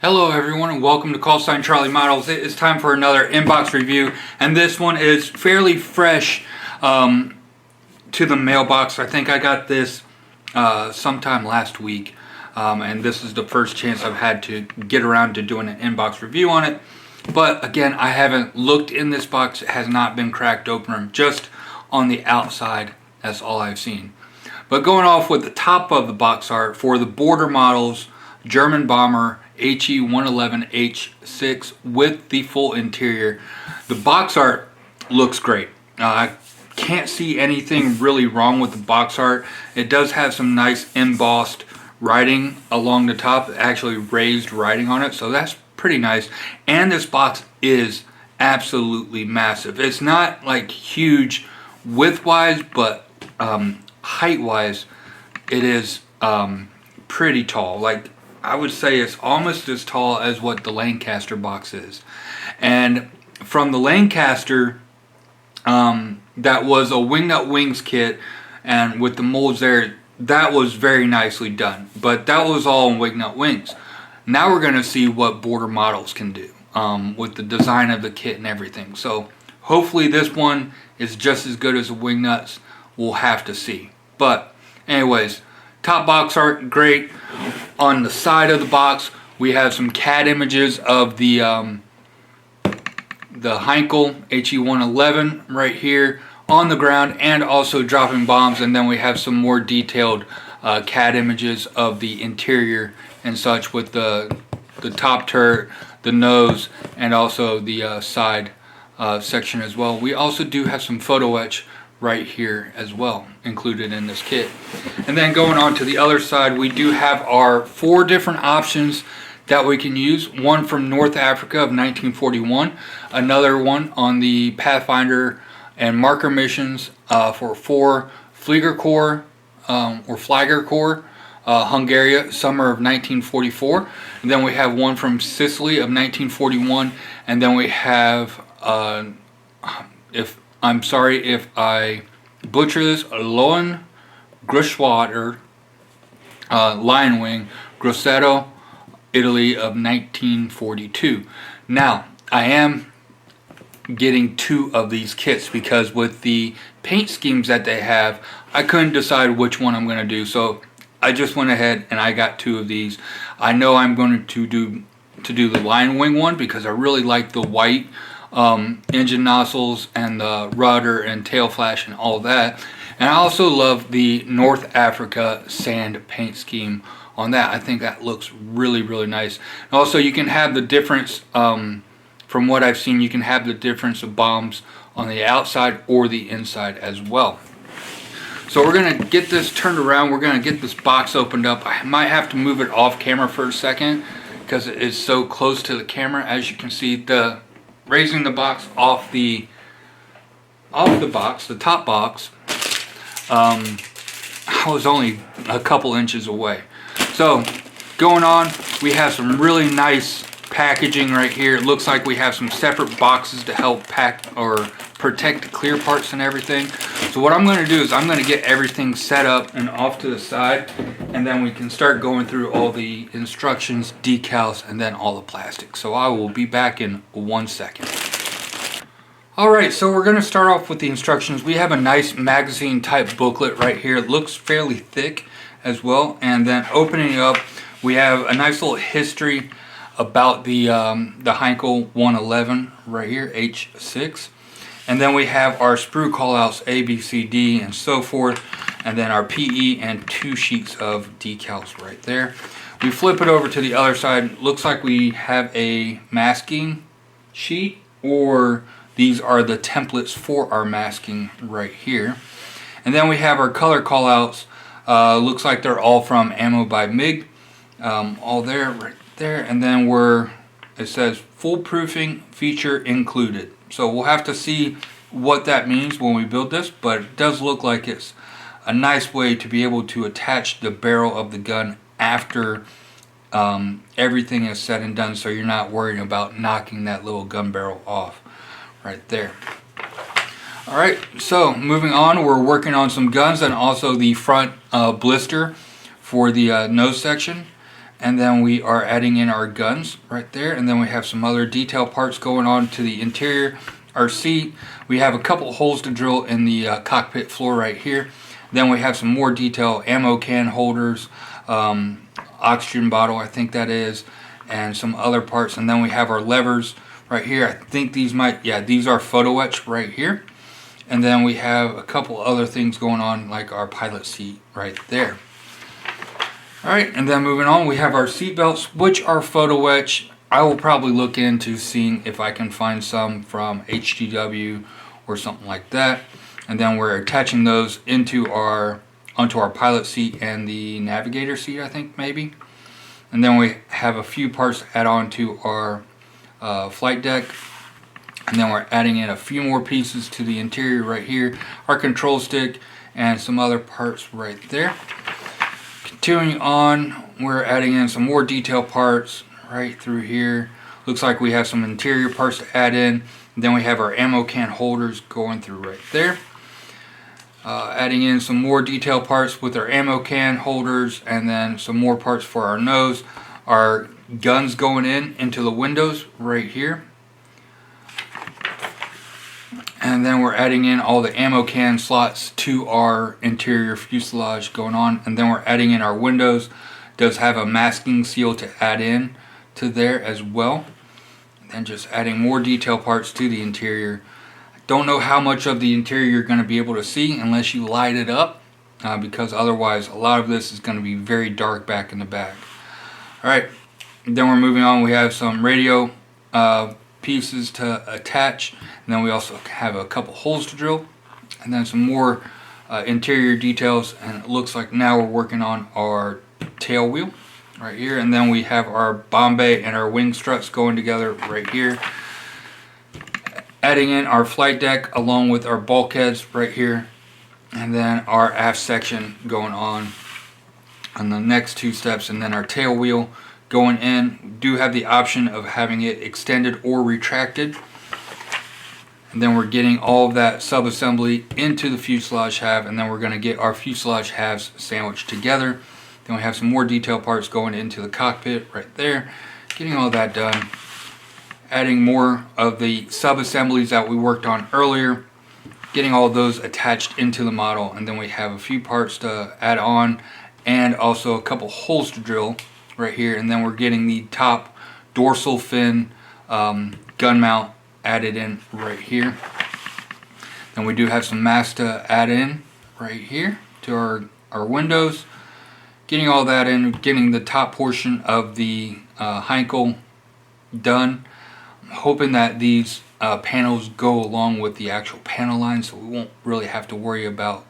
Hello everyone and welcome to Call Sign Charlie Models. It is time for another inbox review, and this one is fairly fresh to the mailbox. I think I got this sometime last week, and this is the first chance I've had to get around to doing an inbox review on it. But again, I haven't looked in this box. It has not been cracked open, just on the outside. That's all I've seen. But going off with the top of the box art for the border models, German bomber He-111H-6 with the full interior. The box art looks great. I can't see anything really wrong with the box art. It does have some nice embossed writing along the top, actually raised writing on it, so that's pretty nice. And this box is absolutely massive. It's not like huge width-wise, but height-wise, it is pretty tall. Like, I would say it's almost as tall as what the Lancaster box is. And from the Lancaster, that was a wingnut wings kit, and with the molds there, that was very nicely done. But that was all in wingnut wings. Now we're going to see what border models can do with the design of the kit and everything. So hopefully this one is just as good as the wingnuts. We'll have to see. But anyways, top box art, great. On the side of the box, we have some CAD images of the Heinkel He-111 right here on the ground, and also dropping bombs. And then we have some more detailed CAD images of the interior and such, with the top turret, the nose, and also the side section as well. We also do have some photo etch right here as well included in this kit. And then going on to the other side, we do have our 4 different options that we can use. One from North Africa of 1941, another one on the Pathfinder and marker missions for 4 Flieger Corps or Flieger Corps, Hungary, summer of 1944. And then we have one from Sicily of 1941, and then we have I'm sorry if I butcher this, Lohen Gruschwader, Lion Wing, Grosseto, Italy of 1942. Now, I am getting 2 of these kits because with the paint schemes that they have, I couldn't decide which one I'm going to do. So I just went ahead and I got 2 of these. I know I'm going to do the Lion Wing one because I really like the white engine nozzles and the rudder and tail flash and all that. And I also love the North Africa sand paint scheme on that. I think that looks really, really nice. And also, you can have the difference, from what I've seen, you can have the difference of bombs on the outside or the inside as well. So we're going to get this turned around. We're going to get this box opened up. I might have to move it off camera for a second because it is so close to the camera. As you can see, raising the box off the box, the top box, I was only a couple inches away. So going on, we have some really nice packaging right here. It looks like we have some separate boxes to help pack or protect the clear parts and everything. So what I'm going to do is I'm going to get everything set up and off to the side, and then we can start going through all the instructions, decals, and then all the plastic. So I will be back in 1 second. Alright, so we're going to start off with the instructions. We have a nice magazine type booklet right here. It looks fairly thick as well. And then opening it up, we have a nice little history about the Heinkel 111 right here, H6. And then we have our sprue callouts, A, B, C, D, and so forth. And then our PE and 2 sheets of decals right there. We flip it over to the other side. Looks like we have a masking sheet, or these are the templates for our masking right here. And then we have our color callouts. Looks like they're all from Ammo by MiG. All there, right there. And then it says foolproofing feature included. So we'll have to see what that means when we build this, but it does look like it's a nice way to be able to attach the barrel of the gun after everything is said and done, so you're not worried about knocking that little gun barrel off right there. Alright, so moving on, we're working on some guns and also the front blister for the nose section. And then we are adding in our guns right there, and then we have some other detail parts going on to the interior. Our seat, we have a couple holes to drill in the cockpit floor right here. Then we have some more detail, ammo can holders, oxygen bottle, I think that is, and some other parts. And then we have our levers right here. I think these might, yeah, these are photo etch right here. And then we have a couple other things going on, like our pilot seat right there. Alright, and then moving on, we have our seat belts, which are photo etch. I will probably look into seeing if I can find some from HGW or something like that. And then we're attaching those onto our pilot seat and the navigator seat, I think, maybe. And then we have a few parts to add on to our flight deck. And then we're adding in a few more pieces to the interior right here. Our control stick and some other parts right there. Continuing on, we're adding in some more detail parts right through here. Looks like we have some interior parts to add in. And then we have our ammo can holders going through right there. Adding in some more detail parts with our ammo can holders, and then some more parts for our nose. Our guns going into the windows right here. And then we're adding in all the ammo can slots to our interior fuselage going on. And then we're adding in our windows. It does have a masking seal to add in to there as well. And then just adding more detail parts to the interior. Don't know how much of the interior you're going to be able to see unless you light it up, because otherwise a lot of this is going to be very dark back in the back. Alright, then we're moving on. We have some radio pieces to attach, and then we also have a couple holes to drill, and then some more interior details. And it looks like now we're working on our tail wheel right here, and then we have our bomb bay and our wing struts going together right here. Adding in our flight deck along with our bulkheads right here, and then our aft section going on the next two steps, and then our tail wheel going in. We do have the option of having it extended or retracted. And then we're getting all of that sub-assembly into the fuselage half, and then we're going to get our fuselage halves sandwiched together. Then we have some more detail parts going into the cockpit right there. Getting all that done. Adding more of the sub-assemblies that we worked on earlier, getting all of those attached into the model. And then we have a few parts to add on, and also a couple holes to drill right here. And then we're getting the top dorsal fin gun mount added in right here. Then we do have some mast to add in right here to our windows. Getting all that in, getting the top portion of the Heinkel done. Hoping that these panels go along with the actual panel line, so we won't really have to worry about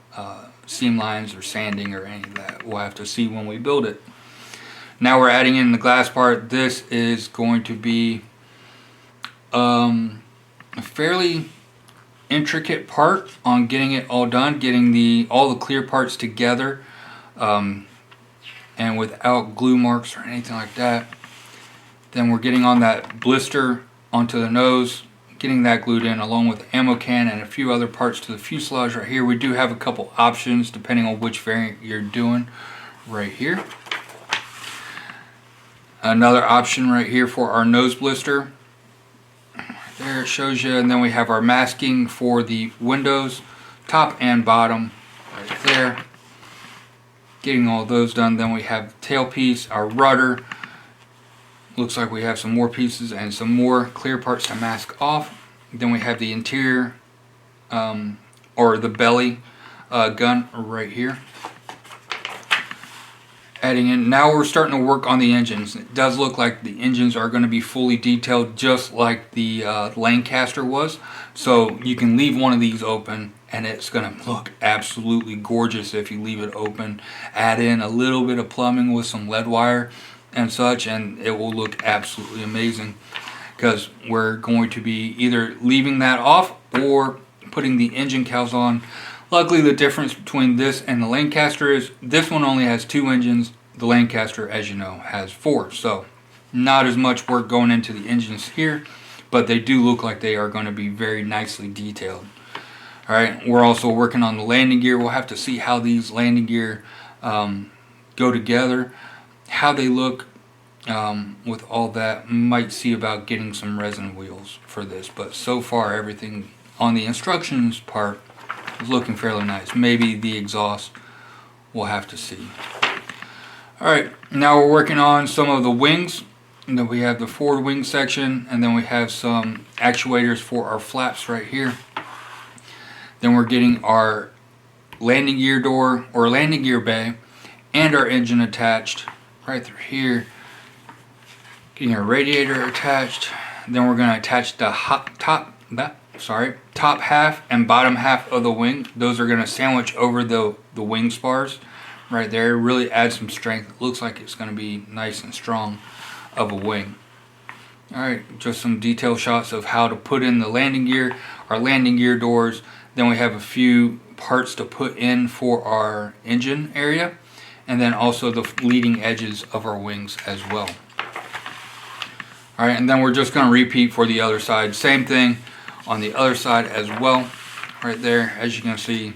seam lines or sanding or any of that. We'll have to see when we build it. Now we're adding in the glass part. This is going to be a fairly intricate part on getting it all done, getting all the clear parts together, and without glue marks or anything like that. Then we're getting on that blister onto the nose, getting that glued in along with the ammo can and a few other parts to the fuselage right here. We do have a couple options depending on which variant you're doing right here. Another option right here for our nose blister. There it shows you, and then we have our masking for the windows, top and bottom right there. Getting all those done. Then we have the tailpiece, our rudder. Looks like we have some more pieces and some more clear parts to mask off. Then we have the interior or the belly gun right here. Adding in, now we're starting to work on the engines. It does look like the engines are going to be fully detailed just like the Lancaster was. So you can leave one of these open and it's going to look absolutely gorgeous if you leave it open. Add in a little bit of plumbing with some lead wire and such, and it will look absolutely amazing, because we're going to be either leaving that off or putting the engine cowls on. Luckily, the difference between this and the Lancaster is this one only has 2 engines. The Lancaster, as you know, has 4, so not as much work going into the engines here, but they do look like they are going to be very nicely detailed. Alright, we're also working on the landing gear. We'll have to see how these landing gear go together, how they look with all that. Might see about getting some resin wheels for this, but so far everything on the instructions part is looking fairly nice. Maybe the exhaust, we'll have to see. Alright, now we're working on some of the wings. And then we have the forward wing section, and then we have some actuators for our flaps right here. Then we're getting our landing gear door or landing gear bay and our engine attached right through here. Getting our radiator attached. Then we're going to attach the top half and bottom half of the wing. Those are going to sandwich over the wing spars right there. Really add some strength. It looks like it's going to be nice and strong of a wing. Alright, just some detail shots of how to put in the landing gear, our landing gear doors. Then we have a few parts to put in for our engine area, and then also the leading edges of our wings as well. Alright, and then we're just going to repeat for the other side. Same thing on the other side as well. Right there, as you can see,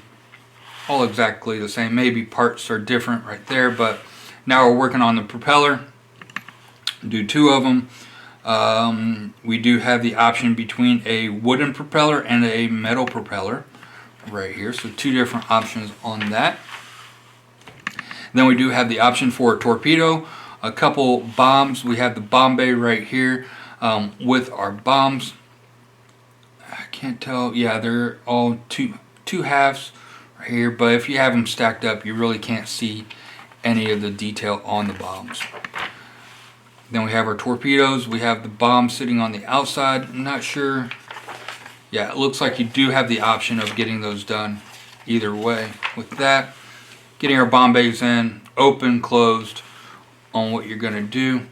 all exactly the same. Maybe parts are different right there, but now we're working on the propeller. Do two of them. We do have the option between a wooden propeller and a metal propeller right here, so two different options on that. Then we do have the option for a torpedo, a couple bombs. We have the bomb bay right here with our bombs. I can't tell, yeah, they're all two halves right here, but if you have them stacked up, you really can't see any of the detail on the bombs. Then we have our torpedoes. We have the bomb sitting on the outside. I'm not sure. Yeah, it looks like you do have the option of getting those done either way. With that, getting our bomb bays in, open, closed on what you're going to do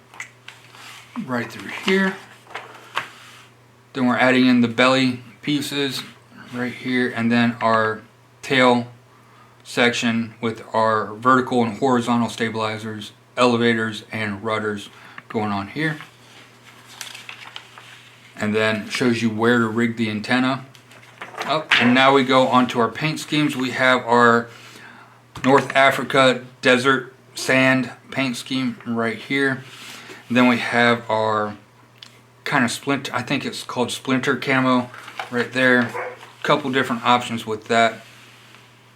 right through here. Then we're adding in the belly pieces right here, and then our tail section with our vertical and horizontal stabilizers, elevators, and rudders going on here. And then shows you where to rig the antenna up. And now we go on to our paint schemes. We have our North Africa desert sand paint scheme right here. And then we have our kind of splinter, I think it's called splinter camo right there. A couple different options with that,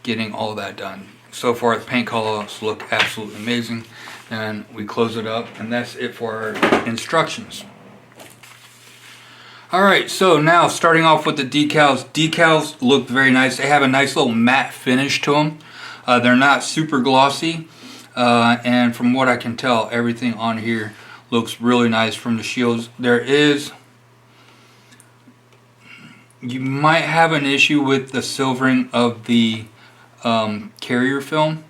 getting all that done. So far the paint colors look absolutely amazing. And we close it up, and that's it for our instructions. Alright, so now starting off with the decals. Decals look very nice. They have a nice little matte finish to them. They're not super glossy, and from what I can tell, everything on here looks really nice from the shields. You might have an issue with the silvering of the carrier film,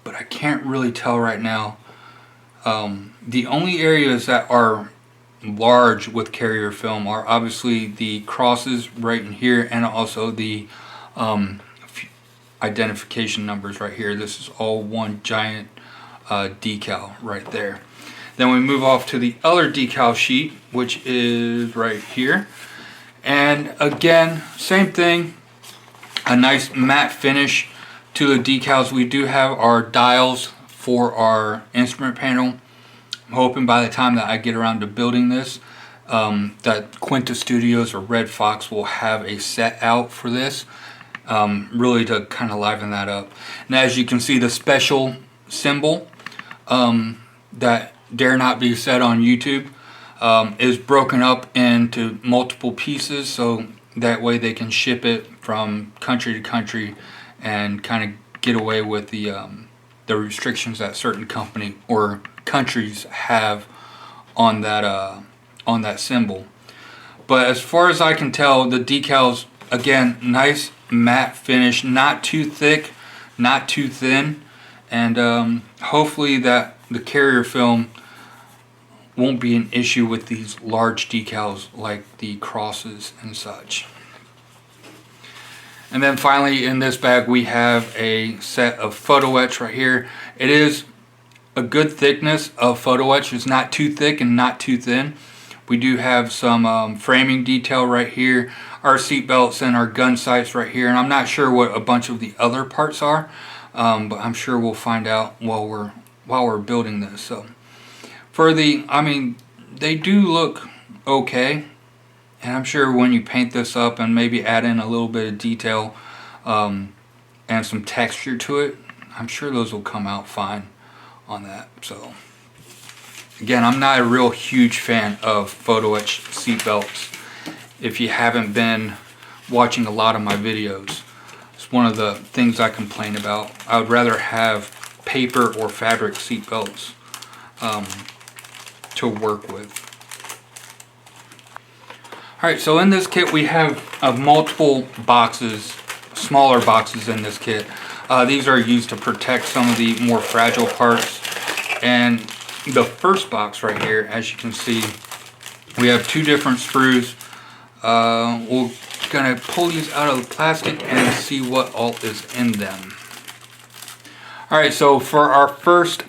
but I can't really tell right now. The only areas that are large with carrier film are obviously the crosses right in here, and also the identification numbers right here. This is all one giant decal right there. Then we move off to the other decal sheet, which is right here, and again, same thing, a nice matte finish to the decals. We do have our dials for our instrument panel. I'm hoping by the time that I get around to building this, that Quinta Studios or Red Fox will have a set out for this, really to kind of liven that up. Now, as you can see, the special symbol that dare not be said on YouTube is broken up into multiple pieces, so that way they can ship it from country to country and kind of get away with the restrictions that certain company or countries have on that symbol. But as far as I can tell, the decals, again, nice matte finish, not too thick, not too thin, and hopefully that the carrier film won't be an issue with these large decals like the crosses and such. And then finally in this bag we have a set of photo-etch right here. It is a good thickness of photo-etch. It's not too thick and not too thin. We do have some framing detail right here, our seat belts and our gun sights right here, and I'm not sure what a bunch of the other parts are, but I'm sure we'll find out while we're building this. So For the, I mean, they do look okay, and I'm sure when you paint this up and maybe add in a little bit of detail and some texture to it, I'm sure those will come out fine on that. So again, I'm not a real huge fan of photo etch seat belts. If you haven't been watching a lot of my videos, it's one of the things I complain about. I would rather have paper or fabric seat belts to work with. Alright, so in this kit we have multiple boxes, smaller boxes in this kit. These are used to protect some of the more fragile parts. And the first box right here, as you can see, we have two different sprues. We're gonna pull these out of the plastic and see what all is in them. Alright, so for our first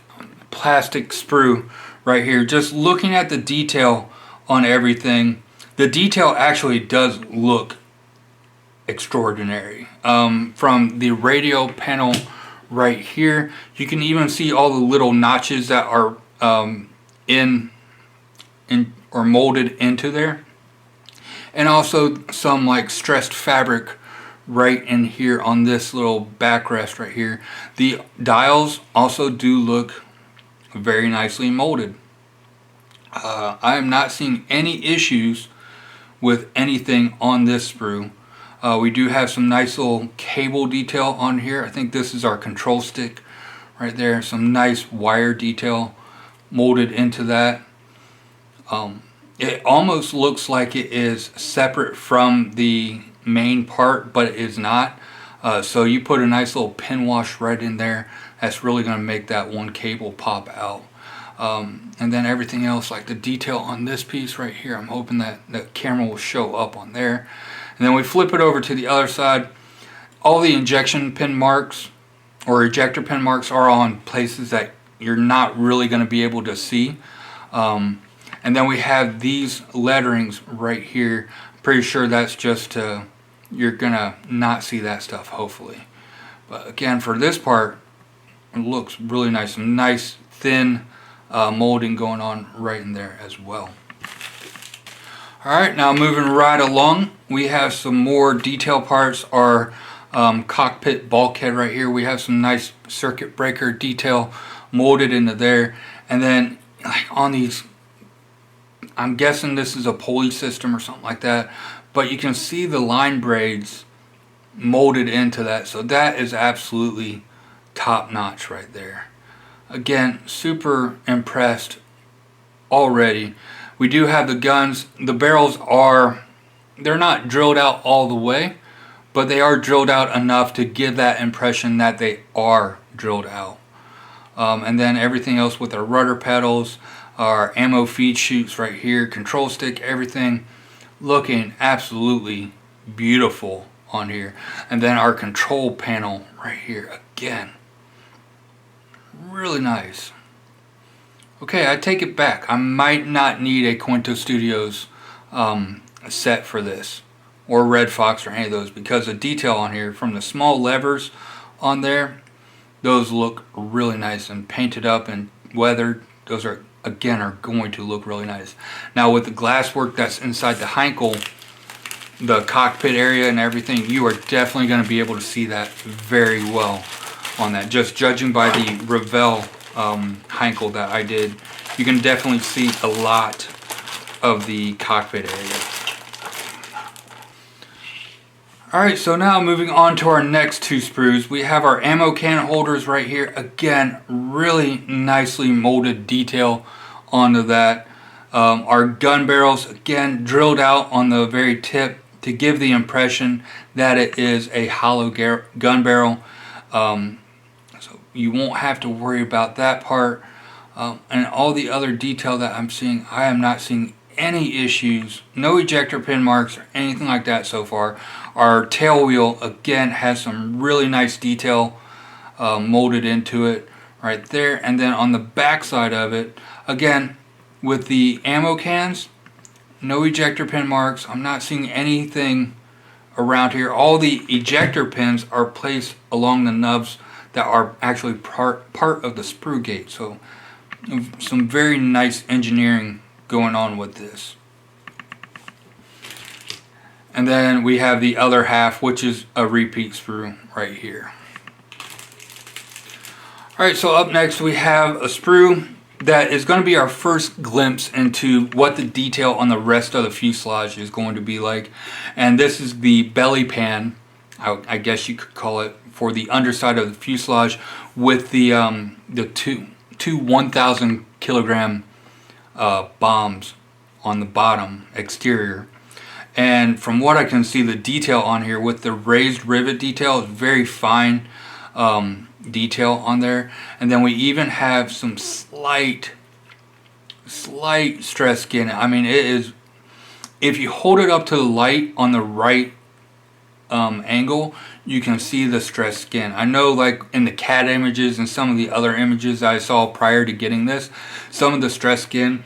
plastic sprue right here, just looking at the detail on everything, the detail actually does look extraordinary. From the radio panel right here, you can even see all the little notches that are in or molded into there, and also some like stressed fabric right in here on this little backrest right here. The dials also do look very nicely molded. I am not seeing any issues with anything on this sprue. We do have some nice little cable detail on here. I think this is our control stick right there. Some nice wire detail molded into that. It almost looks like it is separate from the main part, but it is not. So you put a nice little pin wash right in there. That's really going to make that one cable pop out. And then everything else, like the detail on this piece right here, I'm hoping that the camera will show up on there. And then we flip it over to the other side. All the injection pin marks or ejector pin marks are on places that you're not really going to be able to see. And then we have these letterings right here. I'm pretty sure that's just you're gonna not see that stuff, hopefully. But again, for this part, it looks really nice. Some nice thin molding going on right in there as well. Alright, now moving right along, we have some more detail parts. Our cockpit bulkhead right here, we have some nice circuit breaker detail molded into there. And then like on these, I'm guessing this is a pulley system or something like that, but you can see the line braids molded into that. So that is absolutely top notch right there. Again, super impressed already. We do have the guns. The barrels they're not drilled out all the way, but they are drilled out enough to give that impression that they are drilled out. And then everything else with our rudder pedals, our ammo feed chutes right here, control stick, everything looking absolutely beautiful on here. And then our control panel right here, again, really nice. Okay, I take it back. I might not need a Quinto Studios set for this, or Red Fox or any of those, because the detail on here, from the small levers on there, those look really nice, and painted up and weathered, those are again are going to look really nice. Now with the glass work that's inside the Heinkel, the cockpit area and everything, you are definitely going to be able to see that very well on that. Just judging by the Revell Heinkel that I did, you can definitely see a lot of the cockpit area. Alright, so now moving on to our next two sprues, we have our ammo can holders right here. Again, really nicely molded detail onto that. Our gun barrels, again, drilled out on the very tip to give the impression that it is a hollow gun barrel. So you won't have to worry about that part. And all the other detail that I'm seeing, I am not seeing any issues. No ejector pin marks or anything like that so far. Our tail wheel, again, has some really nice detail molded into it right there. And then on the back side of it, again, with the ammo cans, no ejector pin marks. I'm not seeing anything around here. All the ejector pins are placed along the nubs that are actually part of the sprue gate. So Some very nice engineering going on with this. And then we have the other half, which is a repeat sprue right here. Alright, so up next we have a sprue that is going to be our first glimpse into what the detail on the rest of the fuselage is going to be like. And this is the belly pan, I guess you could call it, for the underside of the fuselage with the two 1,000 kilogram bombs on the bottom exterior. And from what I can see, the detail on here with the raised rivet detail is very fine detail on there. And then we even have some slight stress skin. I mean, it is, if you hold it up to the light on the right angle, you can see the stress skin. I know, like in the CAD images and some of the other images I saw prior to getting this, some of the stress skin,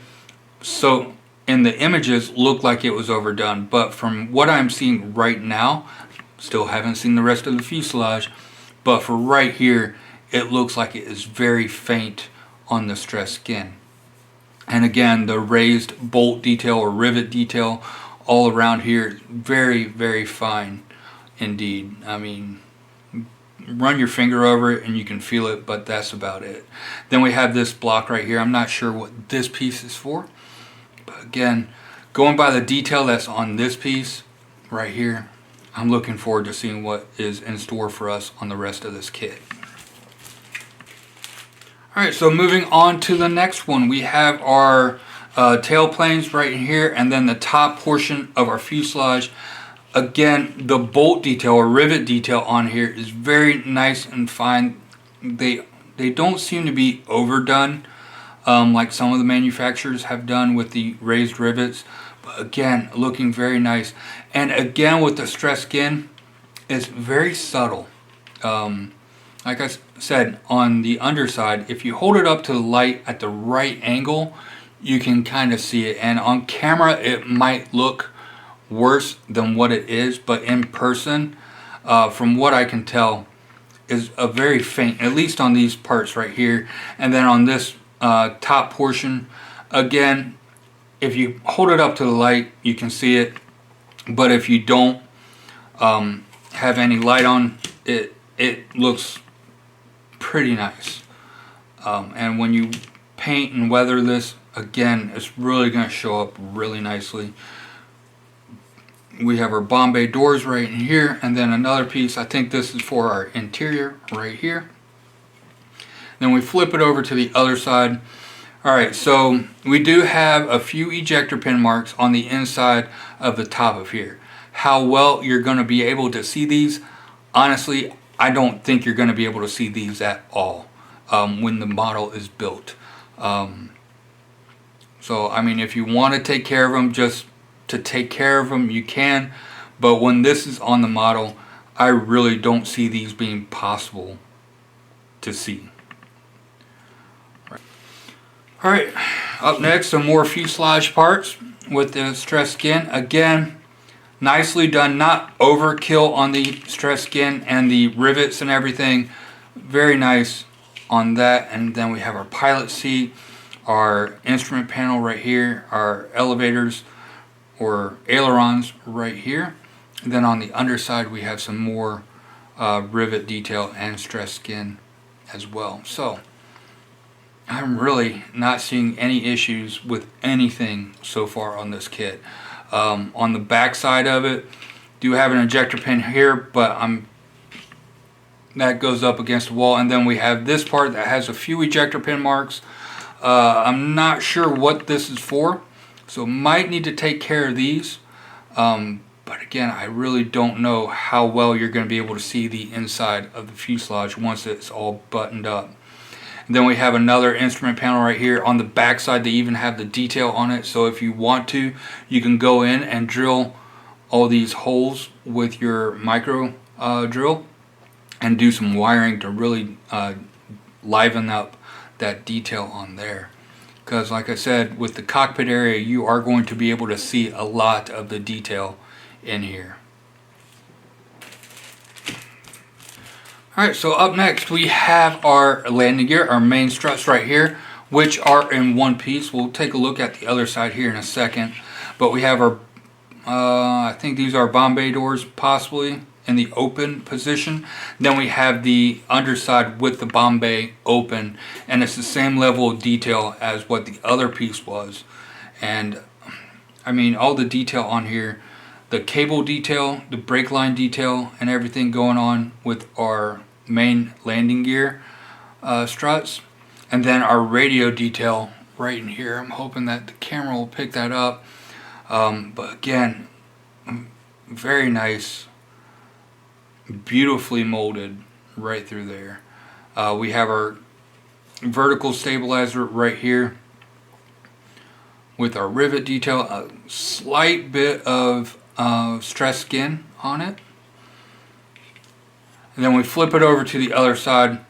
so in the images, looked like it was overdone. But from what I'm seeing right now, still haven't seen the rest of the fuselage, but for right here, it looks like it is very faint on the stress skin. And again, the raised bolt detail or rivet detail all around here is very, very fine indeed. I mean, run your finger over it and you can feel it, but that's about it. Then we have this block right here. I'm not sure what this piece is for, but again, going by the detail that's on this piece right here, I'm looking forward to seeing what is in store for us on the rest of this kit. Alright, so moving on to the next one, we have our tail planes right here, and then the top portion of our fuselage. Again, the bolt detail or rivet detail on here is very nice and fine. They don't seem to be overdone like some of the manufacturers have done with the raised rivets. But again, looking very nice. And again, with the stress skin, it's very subtle. Like I said, on the underside, if you hold it up to the light at the right angle, you can kind of see it. And on camera, it might look worse than what it is, but in person, from what I can tell, is a very faint, at least on these parts right here. And then on this top portion, again, if you hold it up to the light, you can see it. But if you don't have any light on, it looks pretty nice. And when you paint and weather this, again, it's really going to show up really nicely. We have our Bombay doors right in here, and then another piece, I think this is for our interior right here. Then we flip it over to the other side. Alright, so we do have a few ejector pin marks on the inside of the top of here. How well you're going to be able to see these, honestly, I don't think you're going to be able to see these at all when the model is built. So, I mean, if you want to take care of them, just to take care of them, you can. But when this is on the model, I really don't see these being possible to see. Alright, up next, some more fuselage parts with the stress skin. Again, nicely done, not overkill on the stress skin and the rivets and everything. Very nice on that. And then we have our pilot seat, our instrument panel right here, our elevators or ailerons right here. And then on the underside we have some more rivet detail and stress skin as well. So I'm really not seeing any issues with anything so far on this kit. On the back side of it, do have an ejector pin here, but that goes up against the wall. And then we have this part that has a few ejector pin marks. I'm not sure what this is for, so might need to take care of these. But again, I really don't know how well you're going to be able to see the inside of the fuselage once it's all buttoned up. And then we have another instrument panel right here. On the back side, they even have the detail on it, so if you want to, you can go in and drill all these holes with your micro drill and do some wiring to really liven up that detail on there. Because like I said, with the cockpit area, you are going to be able to see a lot of the detail in here. Alright, so up next we have our landing gear, our main struts right here. which are in one piece. We'll take a look at the other side here in a second. But we have our, I think these are bomb bay doors, possibly in the open position. Then we have the underside with the bomb bay open, and it's the same level of detail as what the other piece was. And I mean, all the detail on here, the cable detail, the brake line detail, and everything going on with our main landing gear struts. And then our radio detail right in here. I'm hoping that the camera will pick that up. But again, very nice, beautifully molded right through there. We have our vertical stabilizer right here with our rivet detail, a slight bit of stress skin on it. And then we flip it over to the other side.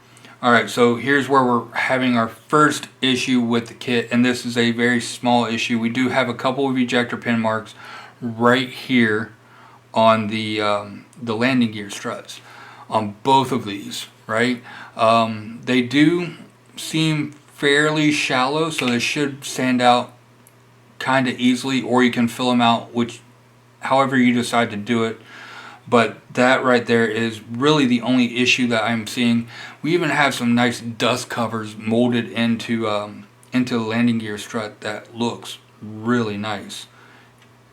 Alright, so here's where we're having our first issue with the kit, and this is a very small issue. We do have a couple of ejector pin marks right here on the landing gear struts on both of these, right? They do seem fairly shallow, so they should stand out kind of easily, or you can fill them out, which however you decide to do it. But that right there is really the only issue that I'm seeing. We even have some nice dust covers molded into the landing gear strut that looks really nice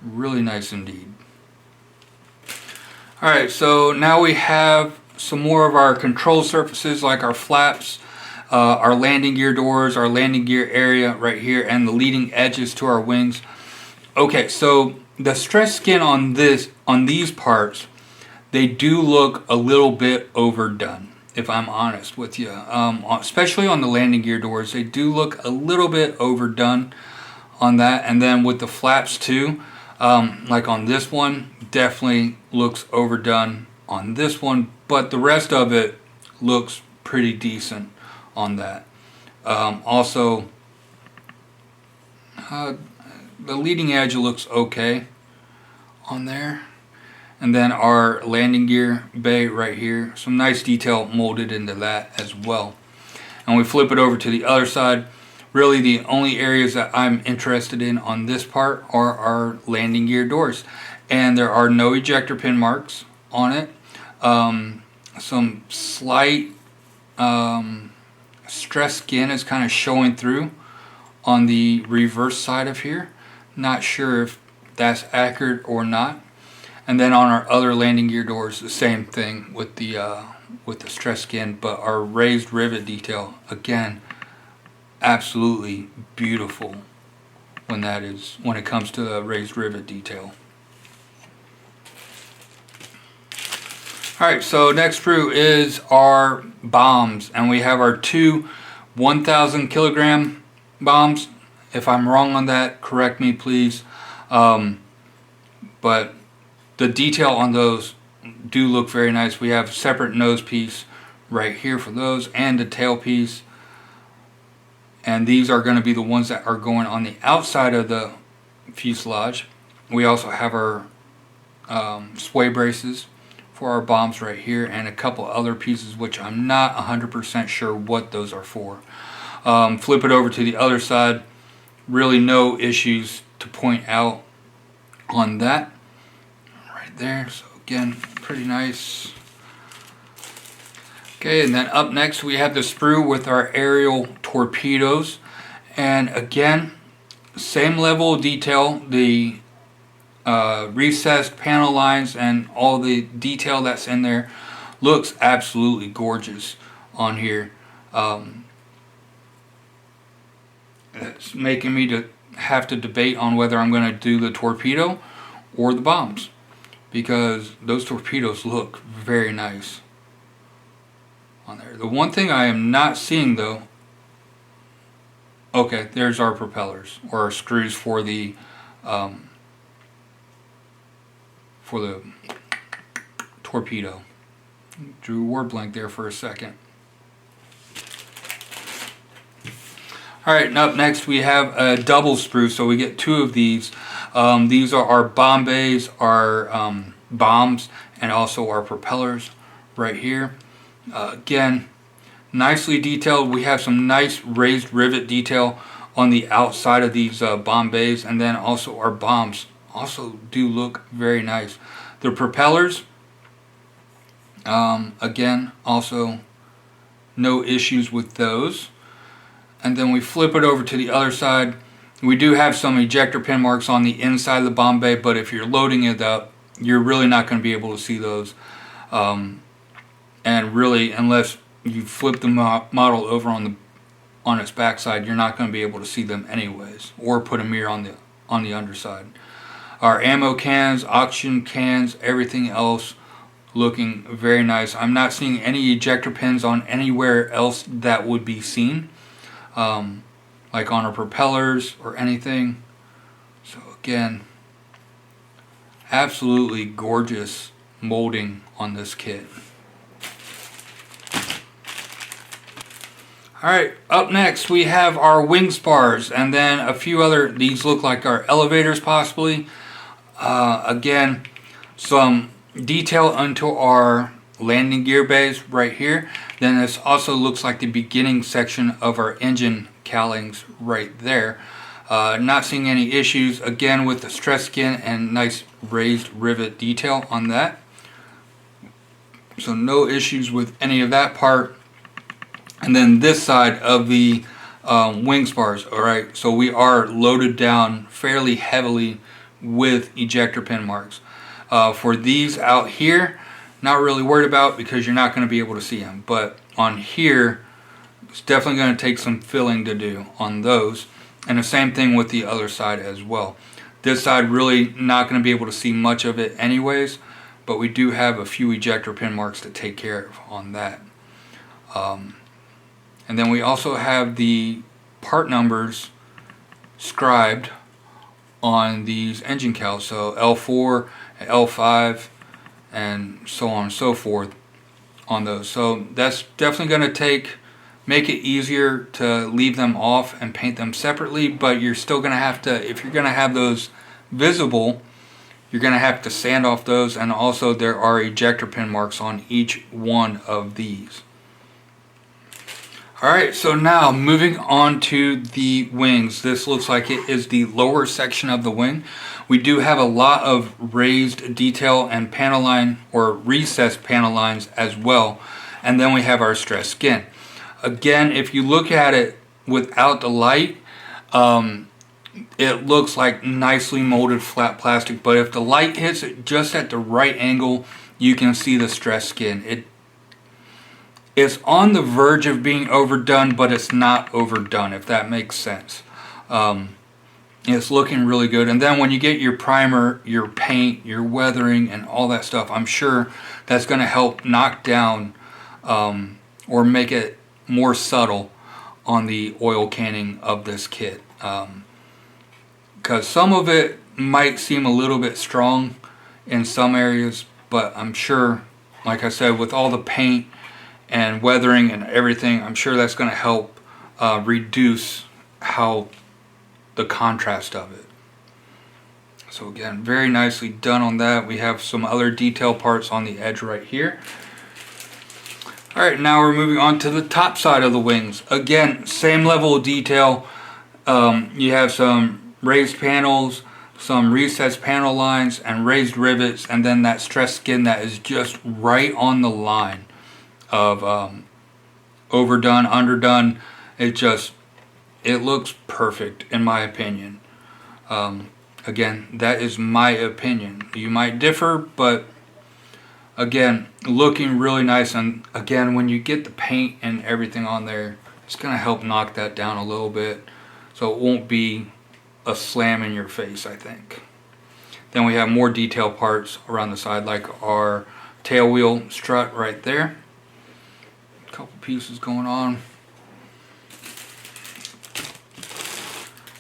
indeed. Alright, so now we have some more of our control surfaces, like our flaps, our landing gear doors, our landing gear area right here, and the leading edges to our wings. Okay, so the stress skin on these parts, they do look a little bit overdone, if I'm honest with you. Especially on the landing gear doors, they do look a little bit overdone on that. And then with the flaps too, like on this one, definitely looks overdone on this one, but the rest of it looks pretty decent on that. Also, the leading edge looks okay on there. And then our landing gear bay right here, some nice detail molded into that as well. And we flip it over to the other side. Really the only areas that I'm interested in on this part are our landing gear doors. And there are no ejector pin marks on it. Some slight stress skin is kind of showing through on the reverse side of here. Not sure if that's accurate or not. And then on our other landing gear doors, the same thing with the stress skin, but our raised rivet detail, again, absolutely beautiful when it comes to the raised rivet detail. Alright, so next sprue is our bombs, and we have our two 1,000 kilogram bombs. If I'm wrong on that, correct me please. But the detail on those do look very nice. We have a separate nose piece right here for those, and a tail piece. And these are going to be the ones that are going on the outside of the fuselage. We also have our sway braces for our bombs right here, and a couple other pieces which I'm not 100% sure what those are for. Flip it over to the other side. Really no issues to point out on that right there. So again, pretty nice. Okay, and then up next we have the sprue with our aerial torpedoes, and again, same level of detail. The recessed panel lines and all the detail that's in there looks absolutely gorgeous on here. It's making me to have to debate on whether I'm going to do the torpedo or the bombs, because those torpedoes look very nice on there. The one thing I am not seeing though, okay, there's our propellers, or our screws for the torpedo. Drew a word blank there for a second. Alright, and up next we have a double sprue, so we get two of these. These are our bomb bays, our bombs, and also our propellers right here. Again, nicely detailed. We have some nice raised rivet detail on the outside of these bomb bays, and then also our bombs also do look very nice. The propellers, again, also no issues with those. And then we flip it over to the other side. We do have some ejector pin marks on the inside of the bomb bay, but if you're loading it up, you're really not going to be able to see those. And really, unless you flip the model over on its backside, you're not going to be able to see them anyways, or put a mirror on the underside. Our ammo cans, oxygen cans, everything else looking very nice. I'm not seeing any ejector pins on anywhere else that would be seen, like on our propellers or anything. So again, absolutely gorgeous molding on this kit. Alright, up next we have our wing spars, and then a few other, these look like our elevators possibly. Again, some detail onto our landing gear bays right here. Then this also looks like the beginning section of our engine cowlings right there. Not seeing any issues, again, with the stress skin and nice raised rivet detail on that. So no issues with any of that part. And then this side of the wing spars, alright, so we are loaded down fairly heavily with ejector pin marks. For these out here, not really worried about because you're not going to be able to see them. But on here, it's definitely going to take some filling to do on those. And the same thing with the other side as well. This side really not going to be able to see much of it anyways, but we do have a few ejector pin marks to take care of on that. And then we also have the part numbers scribed on these engine cowls, so L4, L5, and so on and so forth on those. So that's definitely going to make it easier to leave them off and paint them separately, but you're still going to have to, if you're going to have those visible, you're going to have to sand off those, and also there are ejector pin marks on each one of these. Alright, so now moving on to the wings. This looks like it is the lower section of the wing. We do have a lot of raised detail and panel line or recessed panel lines as well. And then we have our stress skin. Again, if you look at it without the light, it looks like nicely molded flat plastic. But if the light hits it just at the right angle, you can see the stress skin. It's on the verge of being overdone, but it's not overdone, if that makes sense. It's looking really good. And then when you get your primer, your paint, your weathering, and all that stuff, I'm sure that's going to help knock down or make it more subtle on the oil canning of this kit. Because some of it might seem a little bit strong in some areas, but I'm sure, like I said, with all the paint and weathering and everything, I'm sure that's going to help reduce the contrast of it. So again, very nicely done on that. We have some other detail parts on the edge right here. Alright, now we're moving on to the top side of the wings. Again, same level of detail. You have some raised panels, some recessed panel lines, and raised rivets, and then that stress skin that is just right on the line of overdone, underdone. It looks perfect in my opinion. Again, that is my opinion. You might differ, but again, looking really nice. And again, when you get the paint and everything on there, it's going to help knock that down a little bit, so it won't be a slam in your face, I think. Then we have more detail parts around the side, like our tail wheel strut right there. Couple pieces going on.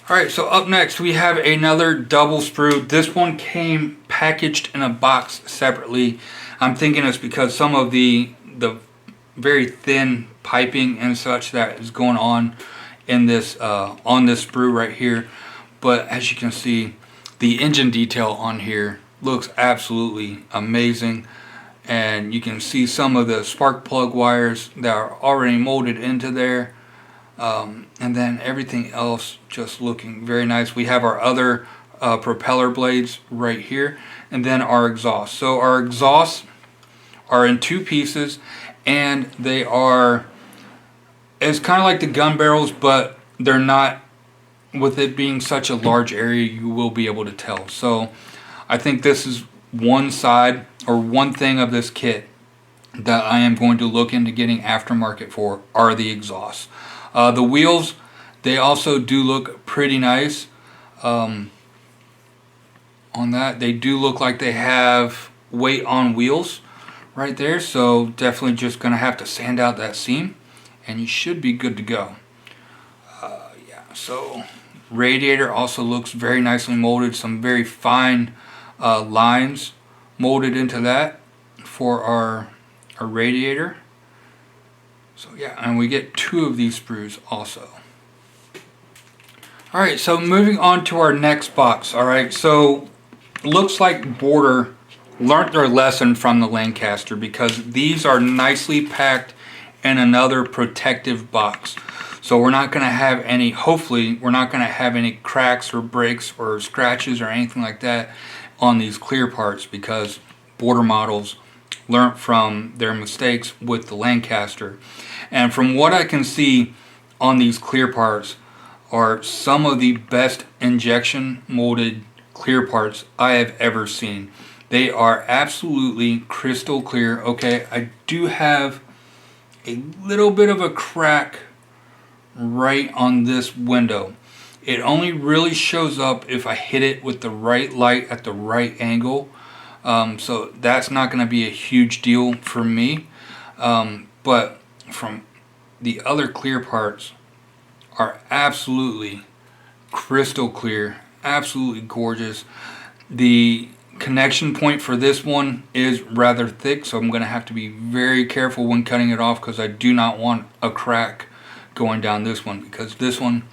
Alright, so up next we have another double sprue. This one came packaged in a box separately. I'm thinking it's because some of the very thin piping and such that is going on in this on this sprue right here. But as you can see, the engine detail on here looks absolutely amazing. and you can see some of the spark plug wires that are already molded into there, and then everything else just looking very nice. We have our other propeller blades right here, and then our exhaust. So our exhausts are in two pieces, and they are, it's kind of like the gun barrels, but they're not, with it being such a large area, you will be able to tell. So I think this is one side or one thing of this kit that I am going to look into getting aftermarket for, are the exhausts. The wheels, they also do look pretty nice. On that, they do look like they have weight on wheels right there, so definitely just gonna have to sand out that seam and you should be good to go. Yeah, so radiator also looks very nicely molded, some very fine lines molded into that for our radiator. So yeah, and we get two of these sprues also. Alright, so moving on to our next box. Alright, so looks like Border learned their lesson from the Lancaster, because these are nicely packed in another protective box. So we're not going to have any, hopefully we're not going to have any cracks or breaks or scratches or anything like that on these clear parts, because Border models learned from their mistakes with the Lancaster. And from what I can see on these clear parts are some of the best injection molded clear parts I have ever seen. They are absolutely crystal clear. Okay, I do have a little bit of a crack right on this window. It only really shows up if I hit it with the right light at the right angle. So that's not going to be a huge deal for me. But from the other clear parts are absolutely crystal clear, absolutely gorgeous. The connection point for this one is rather thick, so I'm going to have to be very careful when cutting it off, because I do not want a crack going down this one, because this one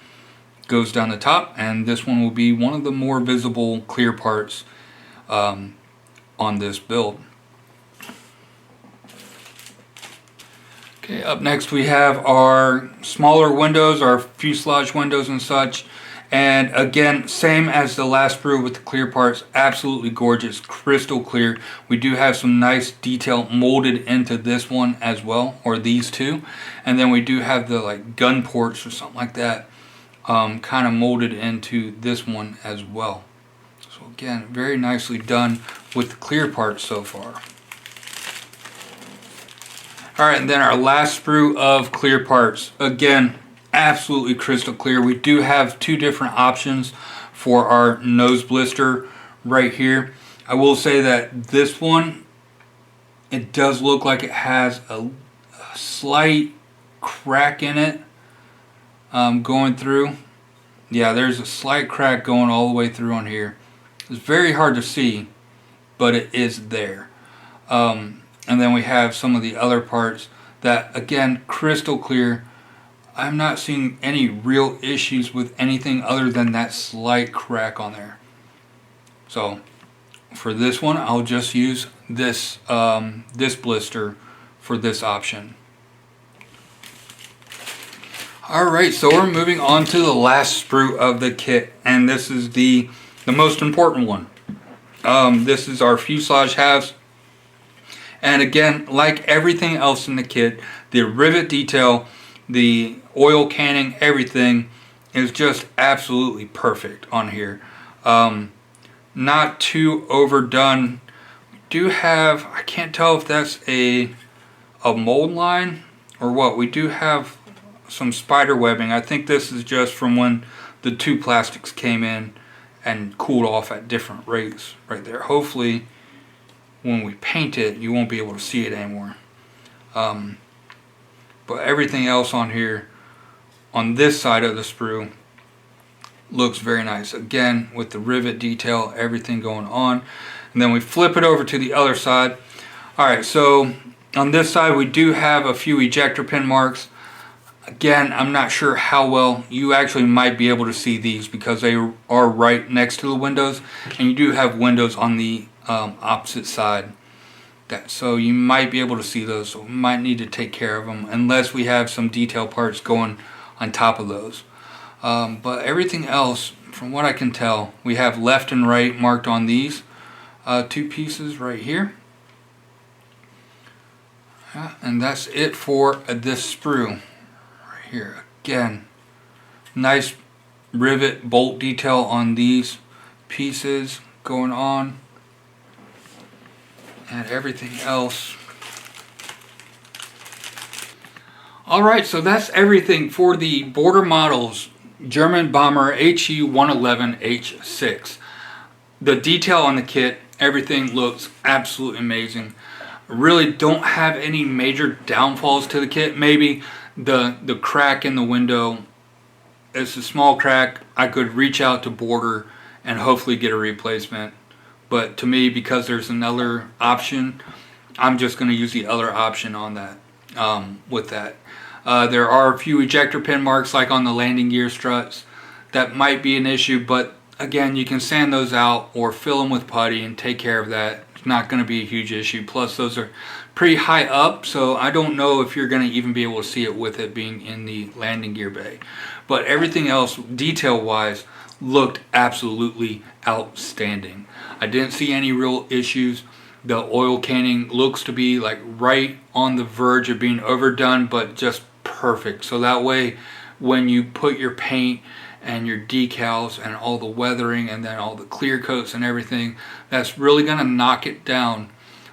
goes down the top and this one will be one of the more visible clear parts on this build. Okay, up next we have our smaller windows, our fuselage windows and such. And again, same as the last sprue with the clear parts, absolutely gorgeous, crystal clear. We do have some nice detail molded into this one as well, or these two. And then we do have the like gun ports or something like that kind of molded into this one as well. So again, very nicely done with the clear parts so far. Alright, and then our last sprue of clear parts. Again, absolutely crystal clear. We do have two different options for our nose blister right here. I will say that this one, it does look like it has a slight crack in it going through. Yeah, there's a slight crack going all the way through on here. It's very hard to see, but it is there. And then we have some of the other parts that, again, crystal clear. I'm not seeing any real issues with anything other than that slight crack on there. So for this one, I'll just use this this blister for this option. Alright, so we're moving on to the last sprue of the kit, and this is the most important one. This is our fuselage halves. And again, like everything else in the kit, the rivet detail, the oil canning, everything is just absolutely perfect on here. Not too overdone. We do have, I can't tell if that's a mold line or what. We do have some spider webbing. I think this is just from when the two plastics came in and cooled off at different rates right there. Hopefully when we paint it you won't be able to see it anymore. But everything else on here, on this side of the sprue, looks very nice. Again, with the rivet detail, everything going on. And then we flip it over to the other side. Alright, so on this side we do have a few ejector pin marks. Again, I'm not sure how well you actually might be able to see these because they are right next to the windows. And you do have windows on the opposite side. that, so you might be able to see those, so we might need to take care of them unless we have some detail parts going on top of those. But everything else, from what I can tell, we have left and right marked on these two pieces right here. And that's it for this sprue right here. Again, nice rivet bolt detail on these pieces going on, and everything else. Alright, so that's everything for the Border Models German Bomber He-111H-6. The detail on the kit, everything looks absolutely amazing. Really don't have any major downfalls to the kit. Maybe the crack in the window, it's a small crack. I could reach out to Border and hopefully get a replacement. But to me, because there's another option, I'm just going to use the other option on that. With that, there are a few ejector pin marks like on the landing gear struts that might be an issue, but again, you can sand those out or fill them with putty and take care of that. It's not going to be a huge issue. Plus those are pretty high up, so I don't know if you're going to even be able to see it with it being in the landing gear bay. But everything else, detail wise, looked absolutely outstanding. I didn't see any real issues. The oil canning looks to be like right on the verge of being overdone, but just perfect. So that way when you put your paint and your decals and all the weathering and then all the clear coats and everything, that's really going to knock it down,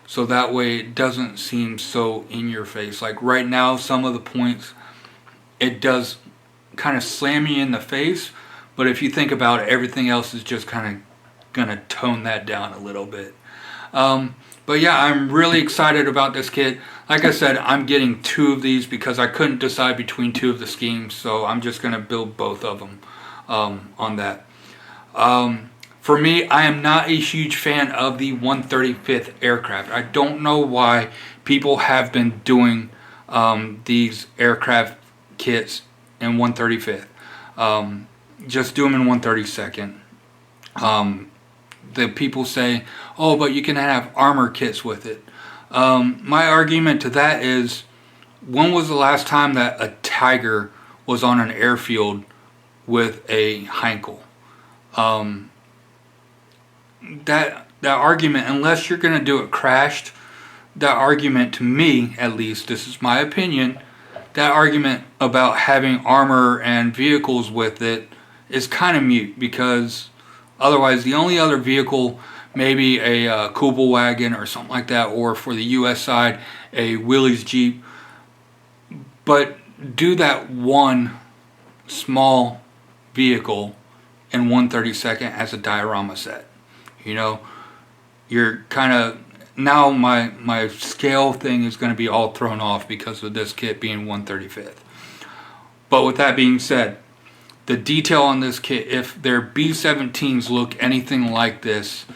so that way it doesn't seem so in your face. Like right now, some of the points, it does kind of slam you in the face, but if you think about it, everything else is just kind of going to tone that down a little bit. But yeah, I'm really excited about this kit. Like I said, I'm getting two of these because I couldn't decide between two of the schemes, so I'm just going to build both of them on that. For me, I am not a huge fan of the 135th aircraft. I don't know why people have been doing these aircraft kits in 135th. Just do them in 132nd. The people say, oh, but you can have armor kits with it. My argument to that is, when was the last time that a Tiger was on an airfield with a Heinkel? That argument, unless you're going to do it crashed, that argument, to me at least, this is my opinion, that argument about having armor and vehicles with it is kind of mute, because otherwise the only other vehicle, maybe a Kubel wagon or something like that, or for the US side, a Willys Jeep. But do that one small vehicle in 1/32 as a diorama set. You know, you're kind of, now my scale thing is going to be all thrown off because of this kit being 1/35. But with that being said, the detail on this kit, if their B-17s look anything like this,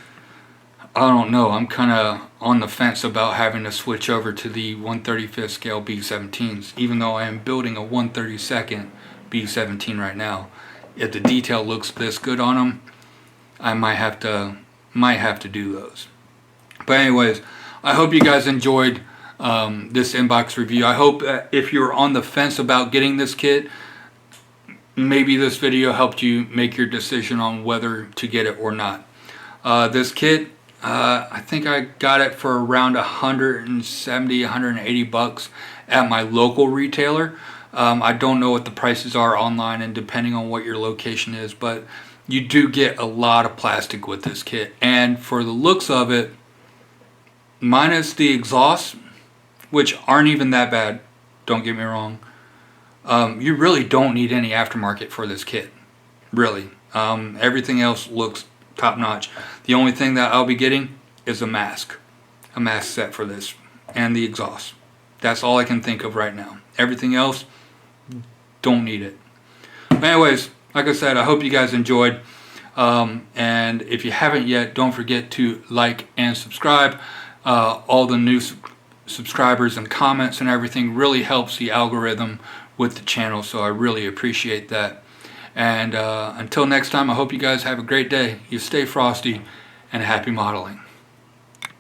I don't know, I'm kind of on the fence about having to switch over to the 1/35 scale B-17s, even though I am building a 1/32 B-17 right now. If the detail looks this good on them, I might have to do those. But anyways, I hope you guys enjoyed this inbox review. I hope that if you're on the fence about getting this kit, maybe this video helped you make your decision on whether to get it or not. This kit, I think I got it for around 170, 180 bucks at my local retailer. I don't know what the prices are online and depending on what your location is, but you do get a lot of plastic with this kit. And for the looks of it, minus the exhausts, which aren't even that bad, don't get me wrong, you really don't need any aftermarket for this kit, really. Everything else looks top notch. The only thing that I'll be getting is a mask set for this, and the exhaust. That's all I can think of right now. Everything else, don't need it. But anyways, like I said, I hope you guys enjoyed. And if you haven't yet, don't forget to like and subscribe. All the new subscribers and comments and everything really helps the algorithm with the channel, so I really appreciate that. And until next time, I hope you guys have a great day. You stay frosty, and happy modeling.